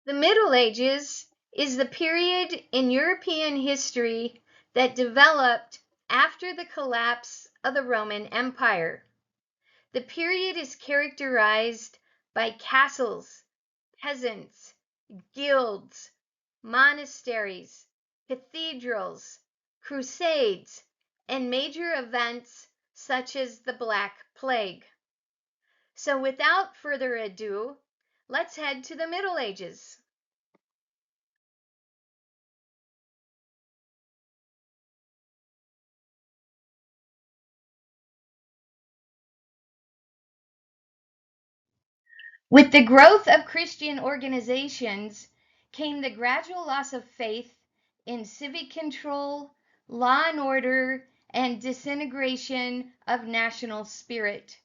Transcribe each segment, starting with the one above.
The Middle Ages is the period in European history that developed after the collapse of the Roman Empire. The period is characterized by castles, peasants, guilds, monasteries, cathedrals, crusades, and major events such as the Black Plague. So without further ado, let's head to the Middle Ages. With the growth of Christian organizations came the gradual loss of faith in civic control, law and order, and disintegration of national spirit.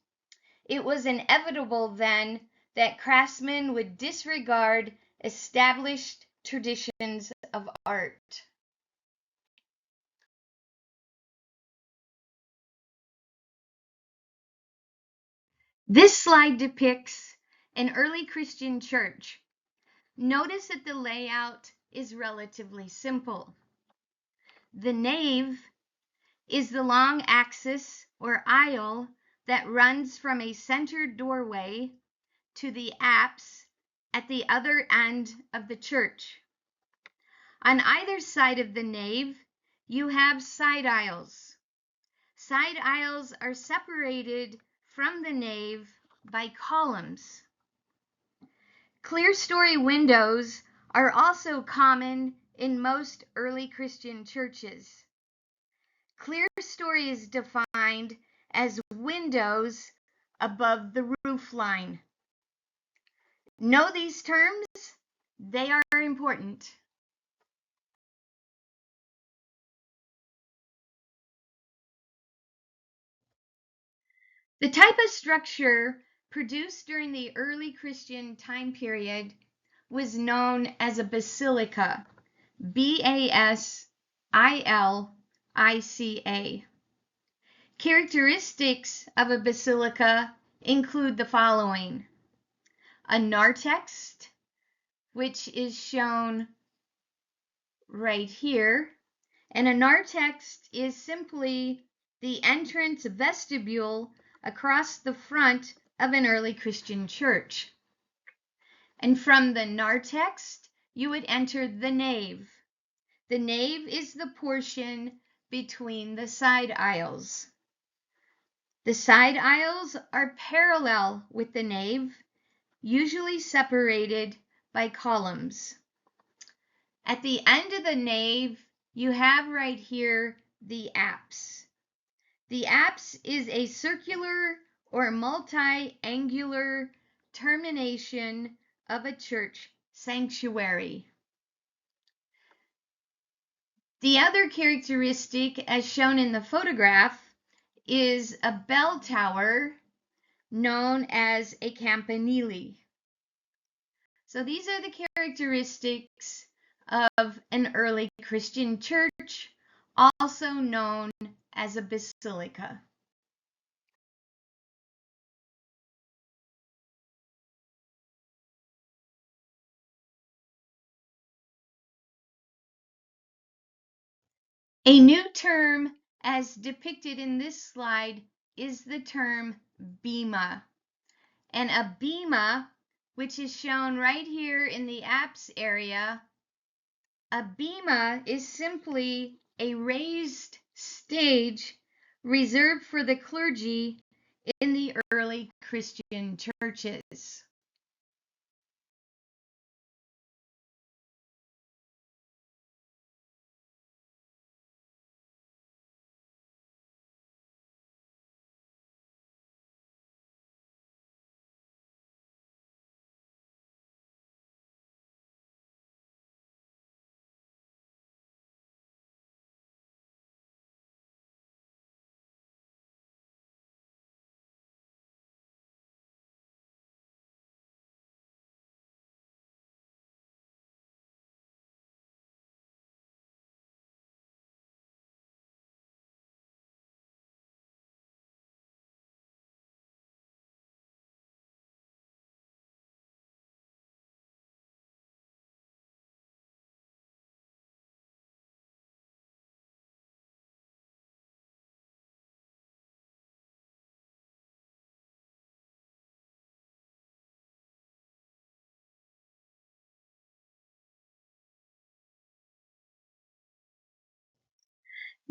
It was inevitable then that craftsmen would disregard established traditions of art. This slide depicts an early Christian church. Notice that the layout is relatively simple. The nave is the long axis or aisle that runs from a centered doorway to the apse at the other end of the church. On either side of the nave, you have side aisles. Side aisles are separated from the nave by columns. Clerestory windows are also common in most early Christian churches. Clerestory is defined as windows above the roof line. Know these terms? They are important. The type of structure produced during the early Christian time period was known as a basilica, B-A-S-I-L-I-C-A. Characteristics of a basilica include the following: a narthex, which is shown right here, and a narthex is simply the entrance vestibule across the front of an early Christian church. And from the narthex, you would enter the nave. The nave is the portion between the side aisles. The side aisles are parallel with the nave, usually separated by columns. At the end of the nave, you have right here the apse. The apse is a circular or multi-angular termination of a church sanctuary. The other characteristic, as shown in the photograph, is a bell tower known as a campanile. So these are the characteristics of an early Christian church, also known as a basilica. A new term, as depicted in this slide, is the term bema. And a bema, which is shown right here in the apse area, a bema is simply a raised stage reserved for the clergy in the early Christian churches.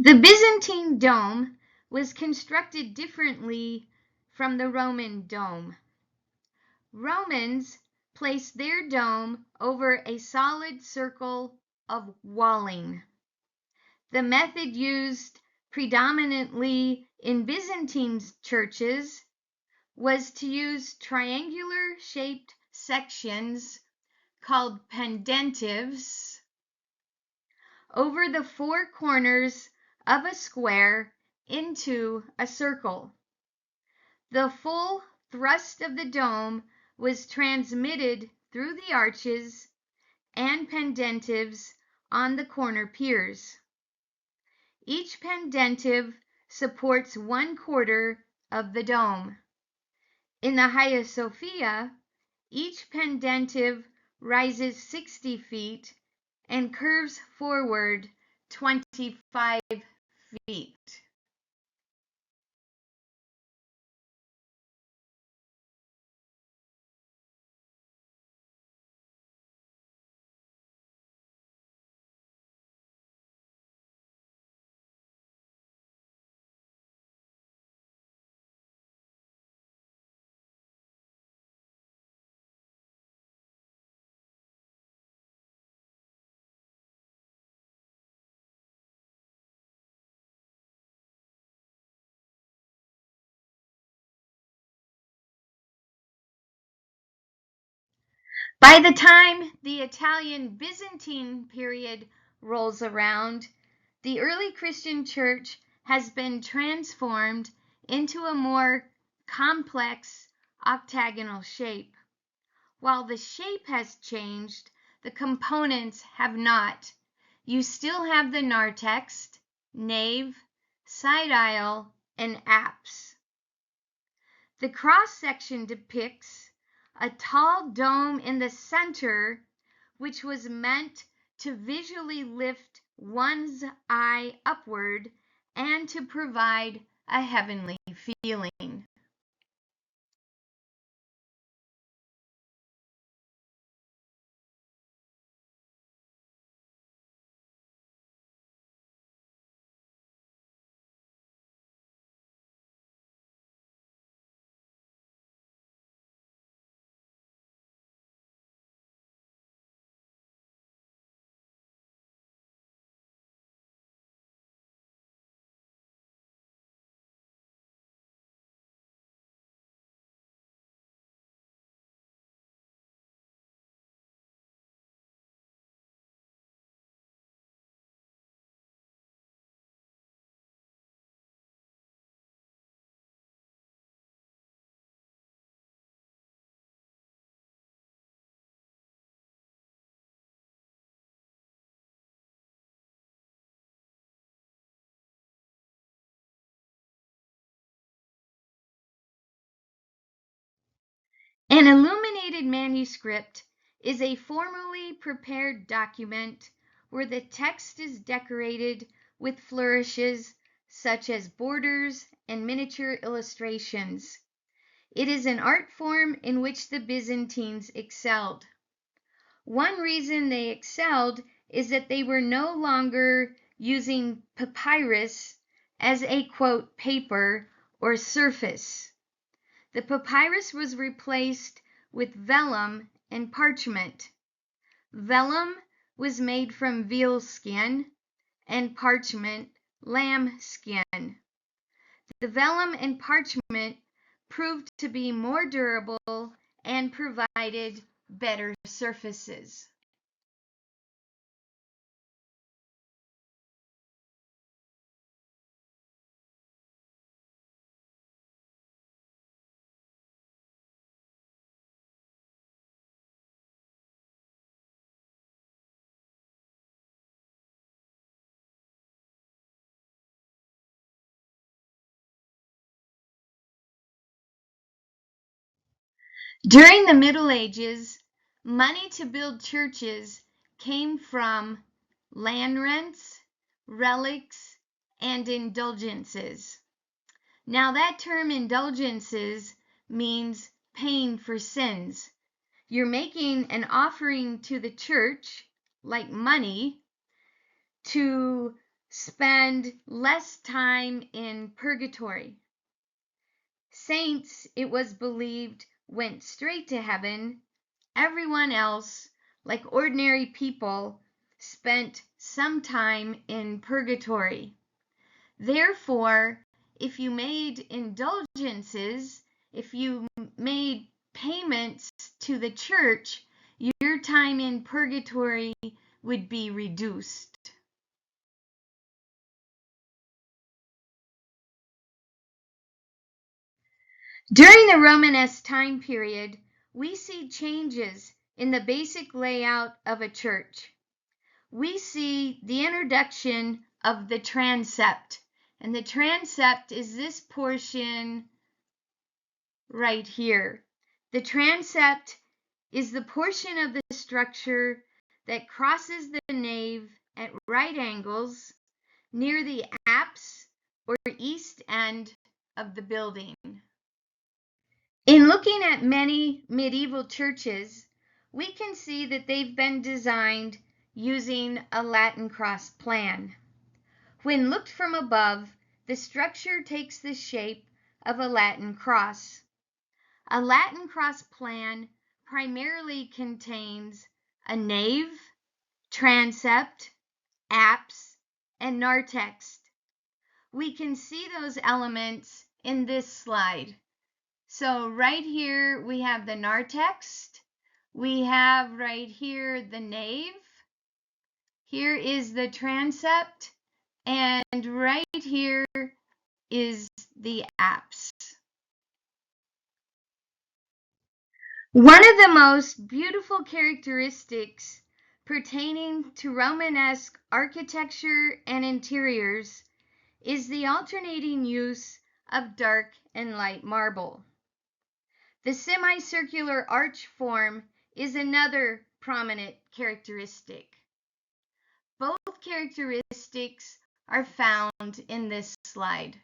The Byzantine dome was constructed differently from the Roman dome. Romans placed their dome over a solid circle of walling. The method used predominantly in Byzantine churches was to use triangular shaped sections called pendentives over the four corners of a square into a circle. The full thrust of the dome was transmitted through the arches and pendentives on the corner piers. Each pendentive supports 1/4 of the dome. In the Hagia Sophia, each pendentive rises 60 feet and curves forward 25 feet. By the time the Italian Byzantine period rolls around, the early Christian church has been transformed into a more complex octagonal shape. While the shape has changed, the components have not. You still have the narthex, nave, side aisle, and apse. The cross-section depicts a tall dome in the center, which was meant to visually lift one's eye upward and to provide a heavenly feeling. An illuminated manuscript is a formally prepared document where the text is decorated with flourishes such as borders and miniature illustrations. It is an art form in which the Byzantines excelled. One reason they excelled is that they were no longer using papyrus as a quote paper or surface. The papyrus was replaced with vellum and parchment. Vellum was made from veal skin and parchment lamb skin. The vellum and parchment proved to be more durable and provided better surfaces. During the Middle Ages, money to build churches came from land rents, relics, and indulgences. Now that term indulgences means paying for sins. You're making an offering to the church, like money, to spend less time in purgatory. Saints, it was believed, went straight to heaven. Everyone else, like ordinary people, spent some time in purgatory. Therefore, if you made indulgences, if you made payments to the church, your time in purgatory would be reduced. During the Romanesque time period, we see changes in the basic layout of a church. We see the introduction of the transept, and the transept is this portion right here. The transept is the portion of the structure that crosses the nave at right angles near the apse or east end of the building. In looking at many medieval churches, we can see that they've been designed using a Latin cross plan. When looked from above, the structure takes the shape of a Latin cross. A Latin cross plan primarily contains a nave, transept, apse, and narthex. We can see those elements in this slide. So right here we have the narthex. We have right here the nave. Here is the transept. And right here is the apse. One of the most beautiful characteristics pertaining to Romanesque architecture and interiors is the alternating use of dark and light marble. The semicircular arch form is another prominent characteristic. Both characteristics are found in this slide.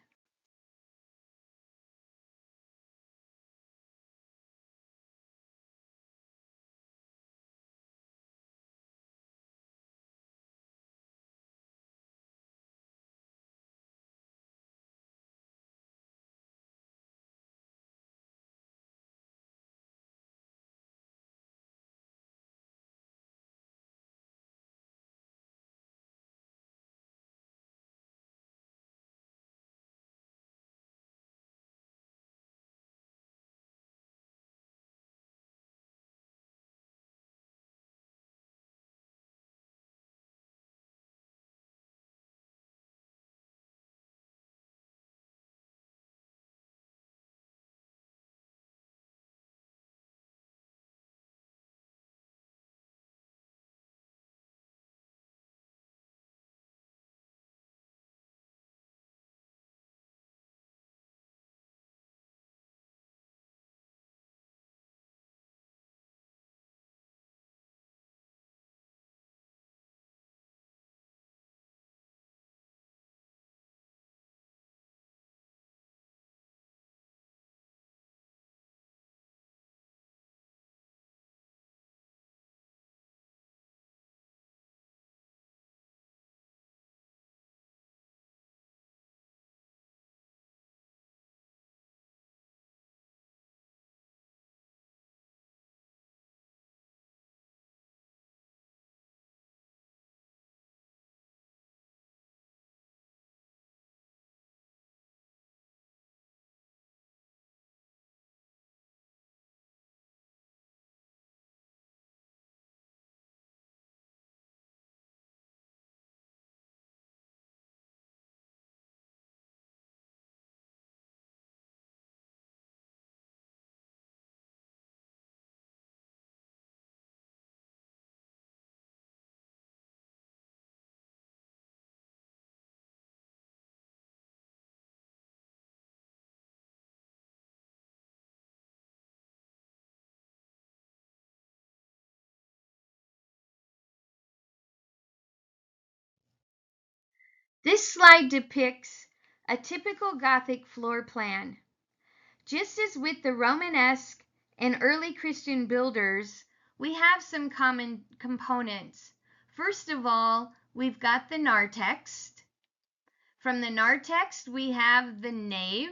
This slide depicts a typical Gothic floor plan. Just as with the Romanesque and early Christian builders, we have some common components. First of all, we've got the narthex. From the narthex, we have the nave.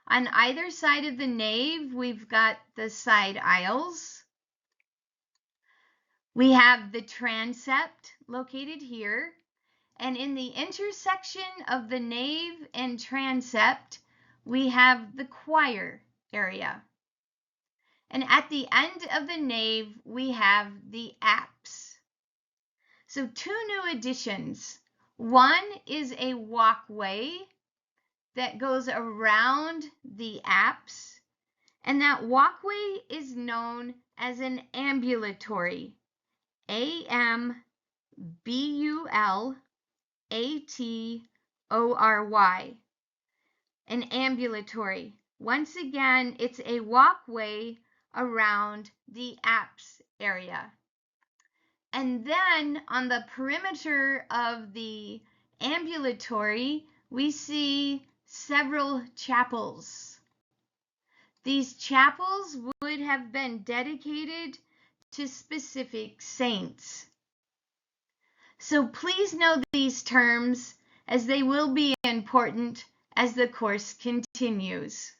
On either side of the nave, we've got the side aisles. We have the transept located here. And in the intersection of the nave and transept, we have the choir area. And at the end of the nave, we have the apse. So two new additions. One is a walkway that goes around the apse, and that walkway is known as an ambulatory. A-M-B-U-L-A-T-O-R-Y. An ambulatory. Once again, it's a walkway around the apse area. And then on the perimeter of the ambulatory, we see several chapels. These chapels would have been dedicated to specific saints. So please know these terms, as they will be important as the course continues.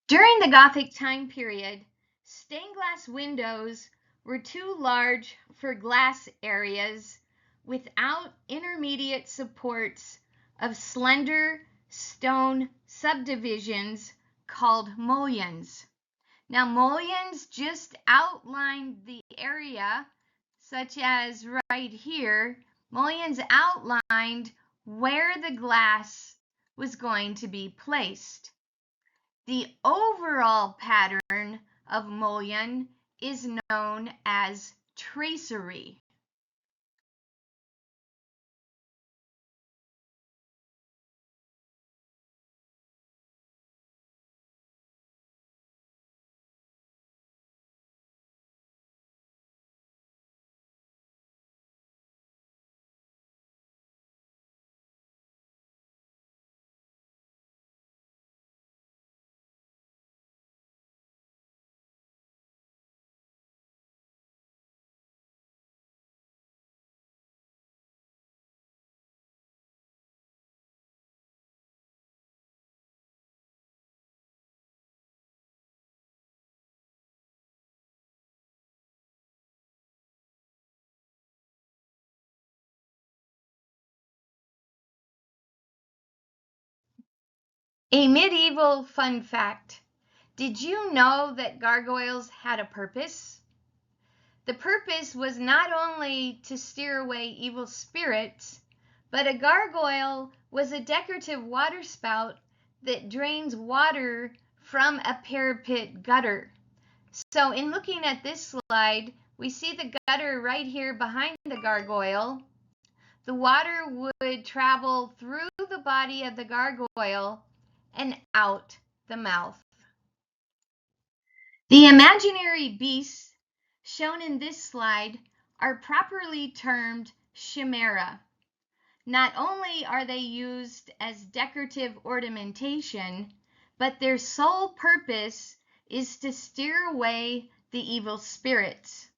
During the Gothic time period, stained glass windows were too large for glass areas without intermediate supports of slender stone subdivisions called mullions. Now, mullions just outlined the area, such as right here. Mullions outlined where the glass was going to be placed. The overall pattern of mullion is known as tracery. A medieval fun fact. Did you know that gargoyles had a purpose? The purpose was not only to steer away evil spirits, but a gargoyle was a decorative waterspout that drains water from a parapet gutter. So in looking at this slide, we see the gutter right here behind the gargoyle. The water would travel through the body of the gargoyle and out the mouth. The imaginary beasts shown in this slide are properly termed chimera. Not only are they used as decorative ornamentation, but their sole purpose is to steer away the evil spirits.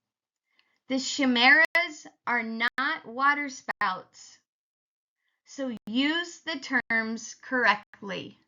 The chimeras are not waterspouts, so use the terms correctly.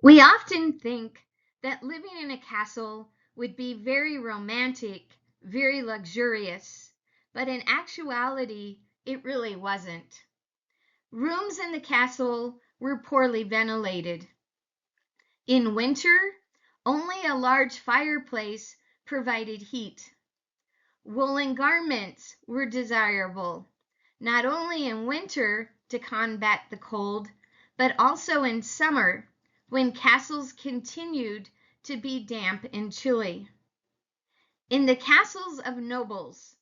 We often think that living in a castle would be very romantic, very luxurious, but in actuality, it really wasn't. Rooms in the castle were poorly ventilated. In winter, only a large fireplace provided heat. Woolen garments were desirable, not only in winter to combat the cold, but also in summer, when castles continued to be damp and chilly. In the castles of nobles,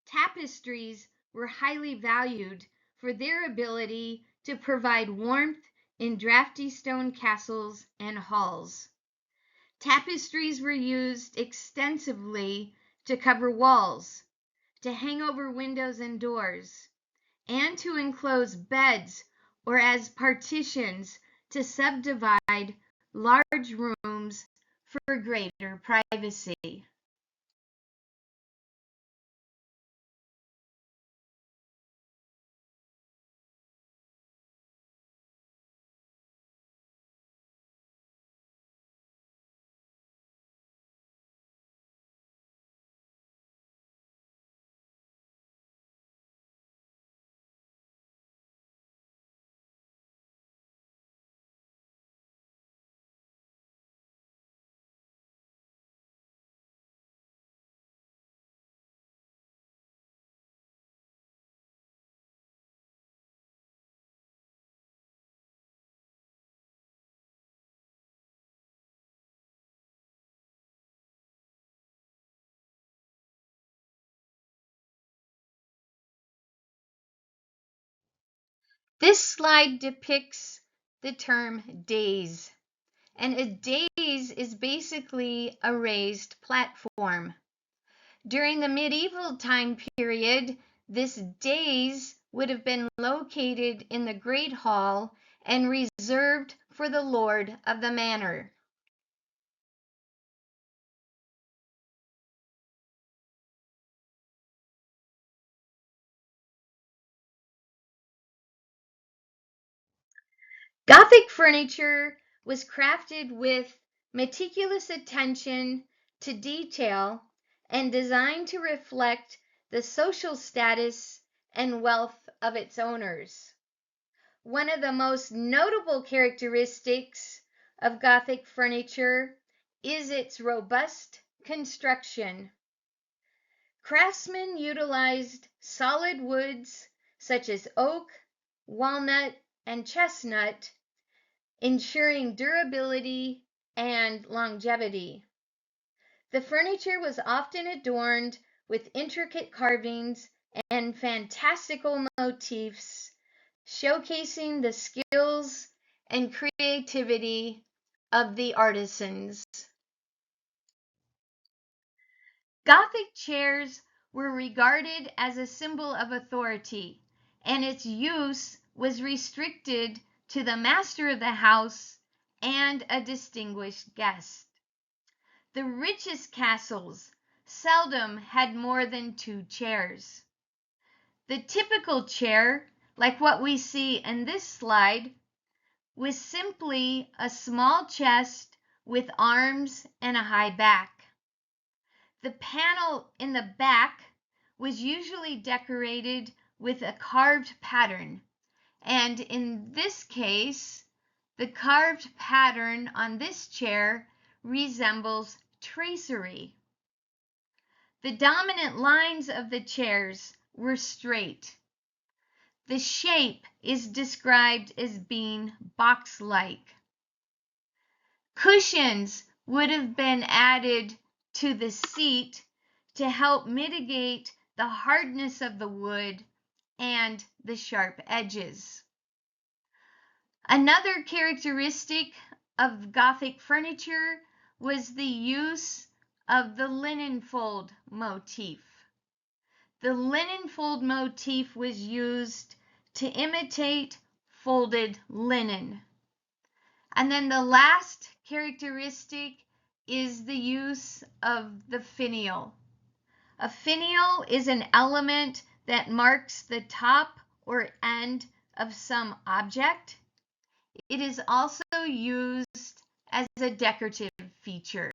tapestries were highly valued for their ability to provide warmth in drafty stone castles and halls. Tapestries were used extensively to cover walls, to hang over windows and doors, and to enclose beds or as partitions to subdivide large rooms for greater privacy. This slide depicts the term daïs, and a daïs is basically a raised platform. During the medieval time period, this daïs would have been located in the Great Hall and reserved for the lord of the manor. Gothic furniture was crafted with meticulous attention to detail and designed to reflect the social status and wealth of its owners. One of the most notable characteristics of Gothic furniture is its robust construction. Craftsmen utilized solid woods such as oak, walnut, and chestnut, ensuring durability and longevity. The furniture was often adorned with intricate carvings and fantastical motifs, showcasing the skills and creativity of the artisans. Gothic chairs were regarded as a symbol of authority, and its use was restricted to the master of the house and a distinguished guest. The richest castles seldom had more than 2 chairs. The typical chair, like what we see in this slide, was simply a small chest with arms and a high back. The panel in the back was usually decorated with a carved pattern, and in this case, the carved pattern on this chair resembles tracery. The dominant lines of the chairs were straight. The shape is described as being box-like. Cushions would have been added to the seat to help mitigate the hardness of the wood and the sharp edges. Another characteristic of Gothic furniture was the use of the linen fold motif. The linen fold motif was used to imitate folded linen. And then the last characteristic is the use of the finial. A finial is an element that marks the top or end of some object. It is also used as a decorative feature.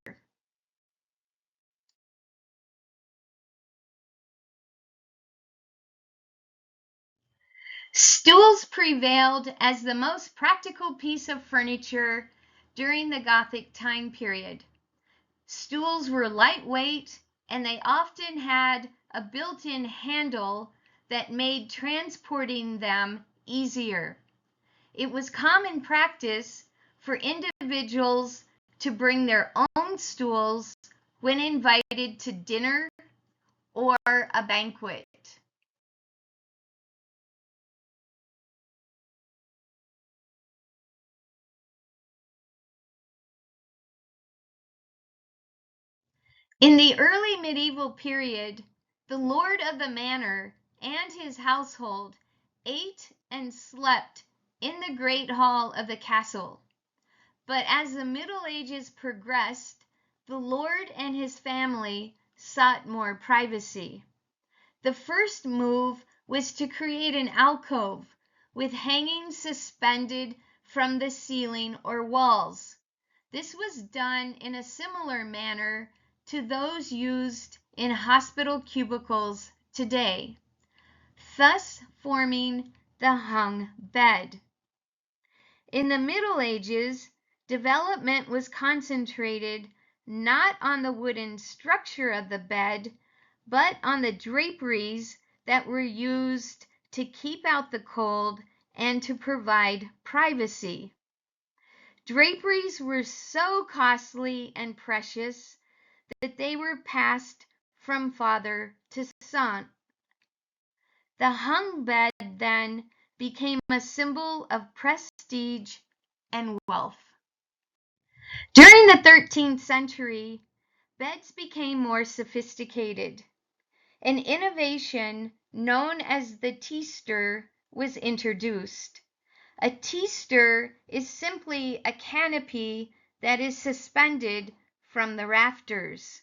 Stools prevailed as the most practical piece of furniture during the Gothic time period. Stools were lightweight, and they often had a built-in handle that made transporting them easier. It was common practice for individuals to bring their own stools when invited to dinner or a banquet. In the early medieval period, the lord of the manor and his household ate and slept in the great hall of the castle. But as the Middle Ages progressed, the lord and his family sought more privacy. The first move was to create an alcove with hangings suspended from the ceiling or walls. This was done in a similar manner to those used in hospital cubicles today, thus forming the hung bed. In the Middle Ages, development was concentrated not on the wooden structure of the bed, but on the draperies that were used to keep out the cold and to provide privacy. Draperies were so costly and precious that they were passed from father to son. The hung bed then became a symbol of prestige and wealth. During the 13th century, beds became more sophisticated. An innovation known as the teaster was introduced. A teaster is simply a canopy that is suspended from the rafters.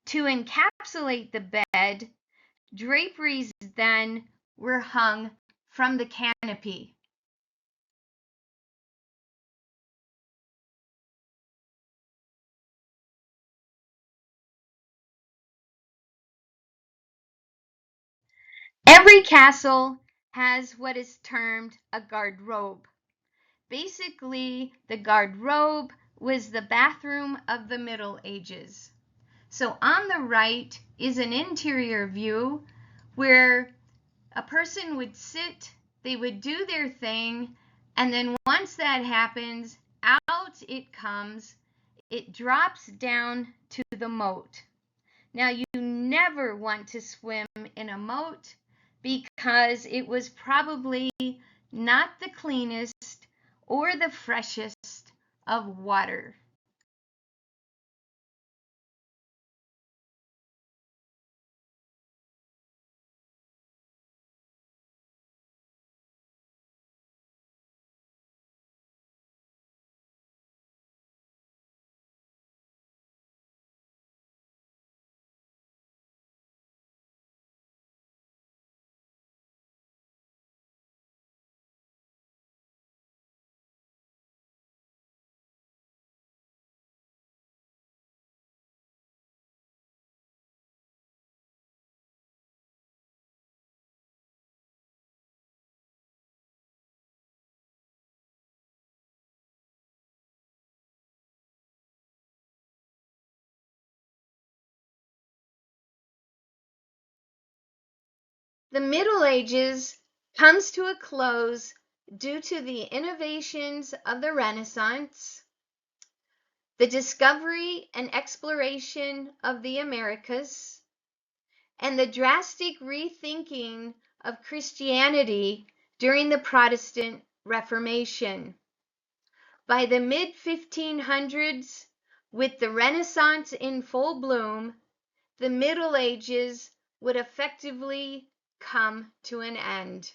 To encapsulate the bed, draperies then were hung from the canopy. Every castle has what is termed a garde-robe. Basically, the garde-robe was the bathroom of the Middle Ages. So on the right is an interior view where a person would sit, they would do their thing, and then once that happens, out it comes. It drops down to the moat. Now, you never want to swim in a moat because it was probably not the cleanest or the freshest of water. The Middle Ages comes to a close due to the innovations of the Renaissance, the discovery and exploration of the Americas, and the drastic rethinking of Christianity during the Protestant Reformation. By the mid-1500s, with the Renaissance in full bloom, the Middle Ages would effectively come to an end.